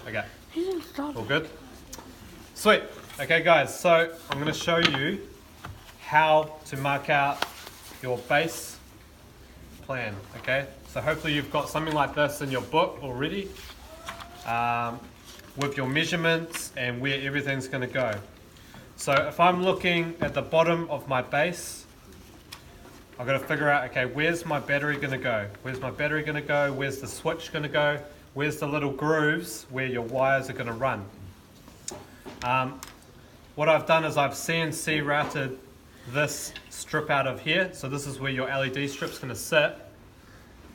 Okay. He's installed. All good? Sweet. Okay guys, so I'm going to show you how to mark out your base plan, okay? So hopefully you've got something like this in your book already with your measurements and where everything's going to go. So if I'm looking at the bottom of my base, I've got to figure out, okay, where's my battery going to go? Where's my battery going to go? Where's the switch going to go? Where's the little grooves where your wires are going to run? What I've done is I've CNC routed this strip out of here. So this is where your LED strip's going to sit.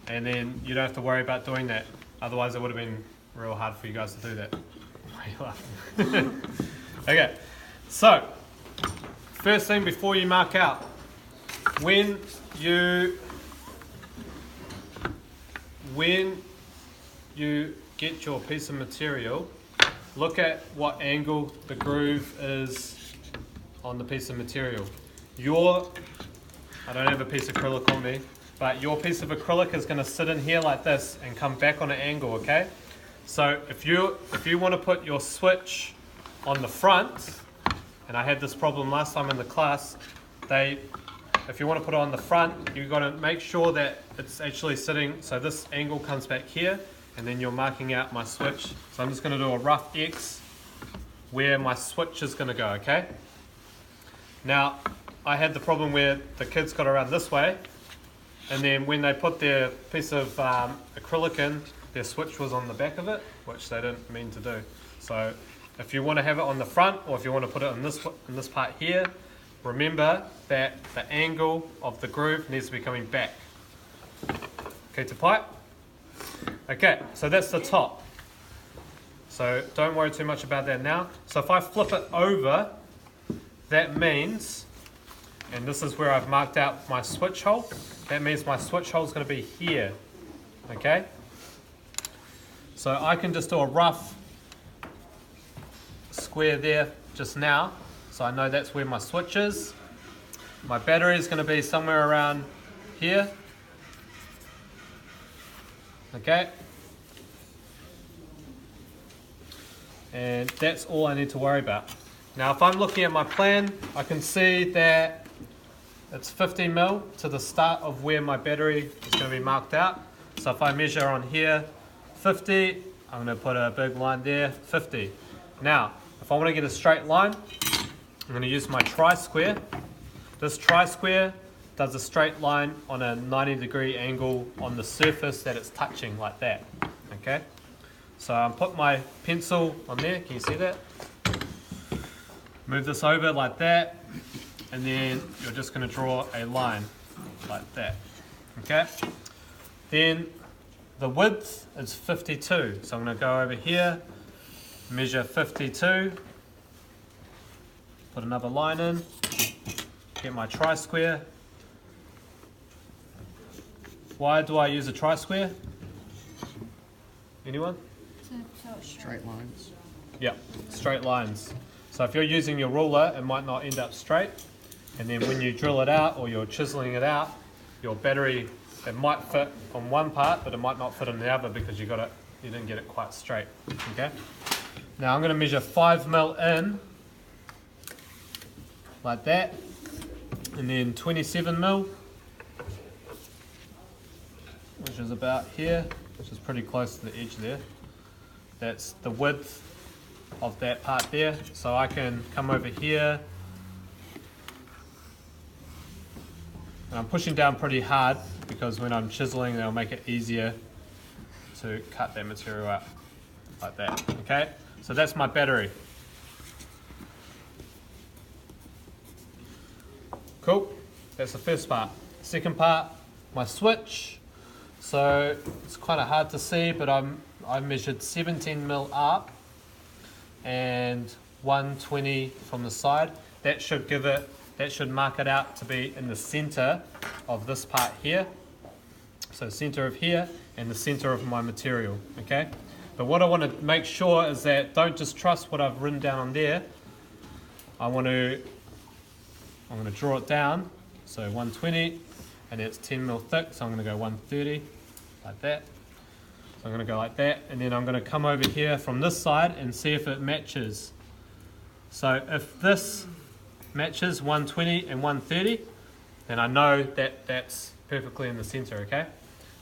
And then you don't have to worry about doing that. Otherwise it would have been real hard for you guys to do that. Why are you laughing? Okay, so first thing before you mark out, when you get your piece of material, look at what angle the groove is on the piece of material. I don't have a piece of acrylic on me, but your piece of acrylic is going to sit in here like this and come back on an angle, okay? So if you want to put your switch on the front, and I had this problem last time in the class, if you want to put it on the front, you've got to make sure that it's actually sitting, so this angle comes back here, and then you're marking out my switch. So I'm just going to do a rough X where my switch is going to go, okay? Now, I had the problem where the kids got around this way, and then when they put their piece of acrylic in, their switch was on the back of it, which they didn't mean to do. So if you want to have it on the front, or if you want to put it in this part here, remember that the angle of the groove needs to be coming back. Okay, to pipe? Okay, so that's the top. So don't worry too much about that now. So if I flip it over, that means, and this is where I've marked out my switch hole, that means my switch hole is going to be here. Okay? So I can just do a rough square there just now. So I know that's where my switch is. My battery is going to be somewhere around here. Okay. And that's all I need to worry about. Now if I'm looking at my plan, I can see that it's 15 mil to the start of where my battery is going to be marked out. So if I measure on here 50, I'm going to put a big line there, 50. Now if I want to get a straight line, I'm going to use my tri-square. This tri-square does a straight line on a 90-degree angle on the surface that it's touching, like that. Okay? So I'll put my pencil on there, can you see that? Move this over like that, and then you're just going to draw a line like that. Okay? Then the width is 52. So I'm going to go over here, measure 52. Put another line in, get my tri-square. Why do I use a tri-square? Anyone? Straight lines. Yeah, straight lines. So if you're using your ruler, it might not end up straight. And then when you drill it out or you're chiseling it out, your battery, it might fit on one part, but it might not fit on the other because you didn't get it quite straight. Okay? Now I'm going to measure 5 mil in, like that, and then 27 mil, which is about here, which is pretty close to the edge there. That's the width of that part there. So I can come over here, and I'm pushing down pretty hard because when I'm chiseling, it'll make it easier to cut that material out like that. Okay, so that's my battery. Cool, that's the first part. Second part, my switch. So it's kind of hard to see, but I measured 17 mil up and 120 from the side. That should mark it out to be in the center of this part here. So center of here and the center of my material, okay? But what I want to make sure is that don't just trust what I've written down on there. I'm going to draw it down, so 120, and it's 10 mil thick, so I'm going to go 130, like that. So I'm going to go like that, and then I'm going to come over here from this side and see if it matches. So if this matches 120 and 130, then I know that that's perfectly in the center, okay?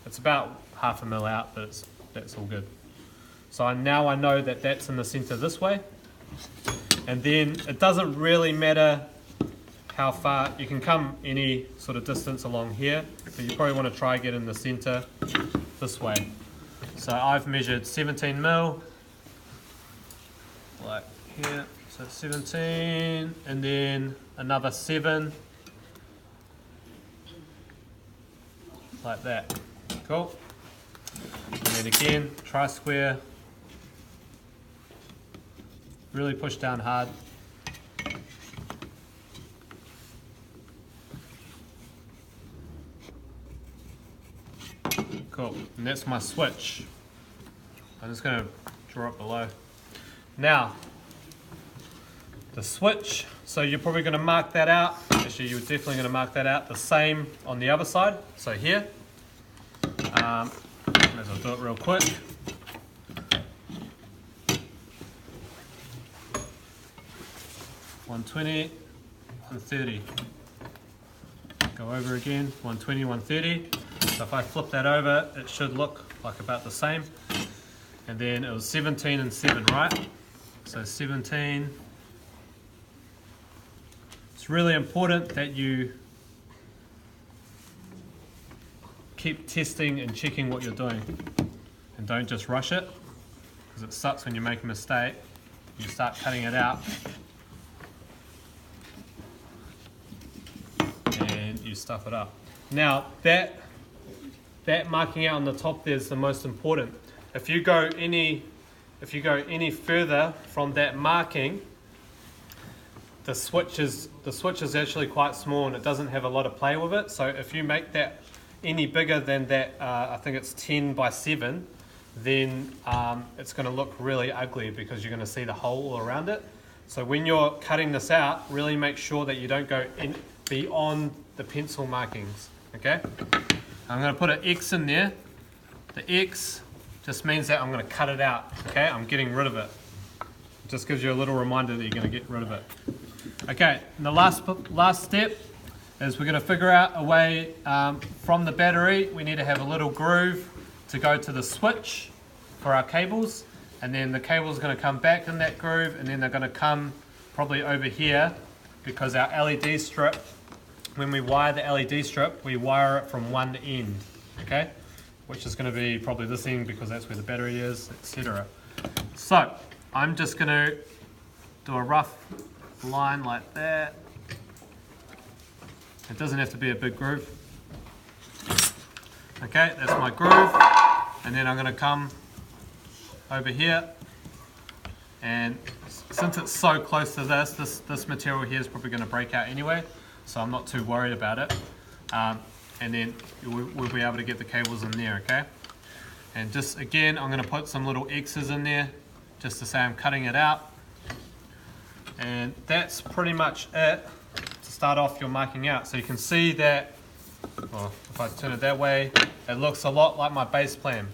It's about 1/2 mil out, but that's all good. So now I know that that's in the center this way. And then it doesn't really matter how far, you can come any sort of distance along here, but you probably want to try get in the center this way. So I've measured 17 mil, like here, so 17, and then another 7, like that. Cool. And then again, try square. Really push down hard. Cool, and that's my switch. I'm just going to draw it below. Now, the switch, so you're probably going to mark that out. Actually, you're definitely going to mark that out. The same on the other side. So here, may as well do it real quick. $120, $130. Go over again, $120, $130. So if I flip that over, it should look like about the same. And then it was 17 and 7, right? So 17. It's really important that you keep testing and checking what you're doing. And don't just rush it, because it sucks when you make a mistake. You start cutting it out. And you stuff it up. Now that marking out on the top there is the most important. If you go any further from that marking, the switch is actually quite small and it doesn't have a lot of play with it. So if you make that any bigger than that, I think it's 10 by 7, then it's going to look really ugly because you're going to see the hole all around it. So when you're cutting this out, really make sure that you don't go beyond the pencil markings. Okay, I'm going to put an X in there. The X just means that I'm going to cut it out. Okay, I'm getting rid of it. It just gives you a little reminder that you're going to get rid of it. Okay, and the last step is we're going to figure out a way from the battery. We need to have a little groove to go to the switch for our cables, and then the cable's going to come back in that groove, and then they're going to come probably over here because our LED strip, when we wire the LED strip, we wire it from one end, okay? Which is going to be probably this end because that's where the battery is, etc. So I'm just going to do a rough line like that. It doesn't have to be a big groove. Okay, that's my groove. And then I'm going to come over here. And since it's so close to this material here is probably going to break out anyway. So I'm not too worried about it. And then we'll be able to get the cables in there, okay? And just again, I'm going to put some little X's in there just to say I'm cutting it out. And that's pretty much it to start off your marking out. So you can see that, well, if I turn it that way, it looks a lot like my base plan.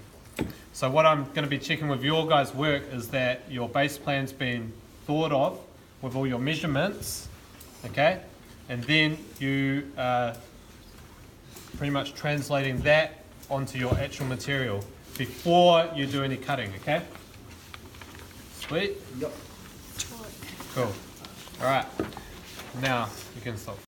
So what I'm going to be checking with your guys' work is that your base plan's been thought of with all your measurements, okay? And then you pretty much translating that onto your actual material before you do any cutting, okay? Sweet? Yep. Cool. Alright, now you can stop.